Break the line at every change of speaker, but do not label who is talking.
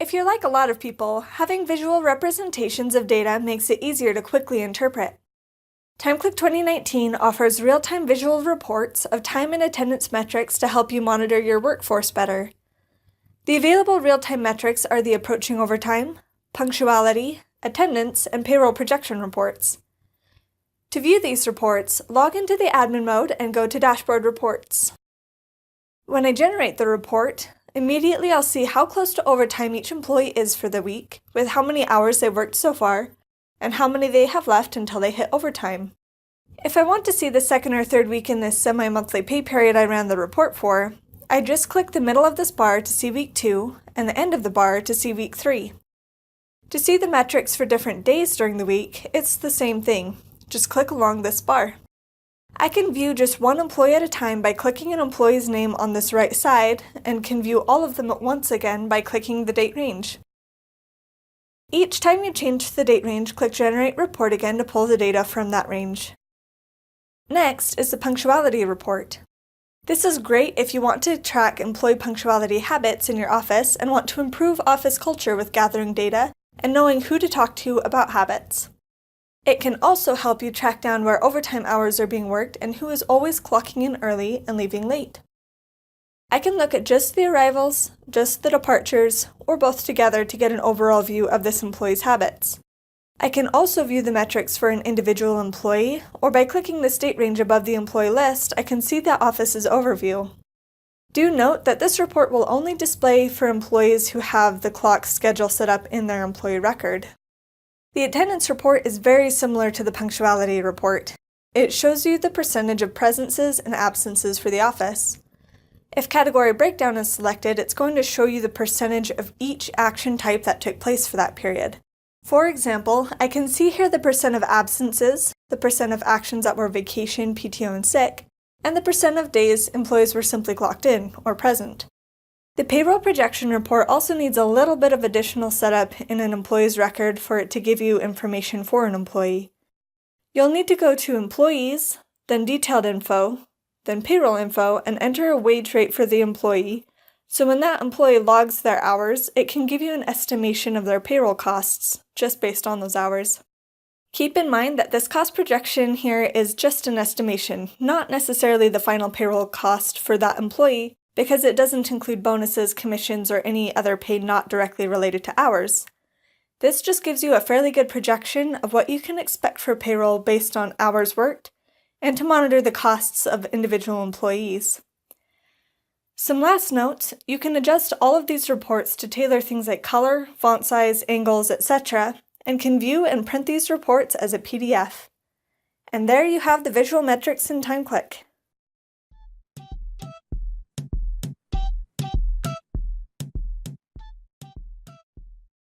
If you're like a lot of people, having visual representations of data makes it easier to quickly interpret. TimeClick 2019 offers real-time visual reports of time and attendance metrics to help you monitor your workforce better. The available real-time metrics are the approaching overtime, punctuality, attendance, and payroll projection reports. To view these reports, log into the admin mode and go to Dashboard Reports. When I generate the report, immediately I'll see how close to overtime each employee is for the week, with how many hours they've worked so far, and how many they have left until they hit overtime. If I want to see the second or third week in this semi-monthly pay period I ran the report for, I just click the middle of this bar to see week 2 and the end of the bar to see week 3. To see the metrics for different days during the week, it's the same thing. Just click along this bar. I can view just one employee at a time by clicking an employee's name on this right side, and can view all of them at once again by clicking the date range. Each time you change the date range, click Generate Report again to pull the data from that range. Next is the punctuality report. This is great if you want to track employee punctuality habits in your office and want to improve office culture with gathering data and knowing who to talk to about habits. It can also help you track down where overtime hours are being worked and who is always clocking in early and leaving late. I can look at just the arrivals, just the departures, or both together to get an overall view of this employee's habits. I can also view the metrics for an individual employee, or by clicking the date range above the employee list, I can see the office's overview. Do note that this report will only display for employees who have the clock schedule set up in their employee record. The attendance report is very similar to the punctuality report. It shows you the percentage of presences and absences for the office. If category breakdown is selected, it's going to show you the percentage of each action type that took place for that period. For example, I can see here the percent of absences, the percent of actions that were vacation, PTO, and sick, and the percent of days employees were simply clocked in or present. The payroll projection report also needs a little bit of additional setup in an employee's record for it to give you information for an employee. You'll need to go to Employees, then Detailed Info, then Payroll Info, and enter a wage rate for the employee, so when that employee logs their hours, it can give you an estimation of their payroll costs, just based on those hours. Keep in mind that this cost projection here is just an estimation, not necessarily the final payroll cost for that employee, because it doesn't include bonuses, commissions, or any other pay not directly related to hours. This just gives you a fairly good projection of what you can expect for payroll based on hours worked, and to monitor the costs of individual employees. Some last notes: you can adjust all of these reports to tailor things like color, font size, angles, etc., and can view and print these reports as a PDF. And there you have the visual metrics in TimeClick.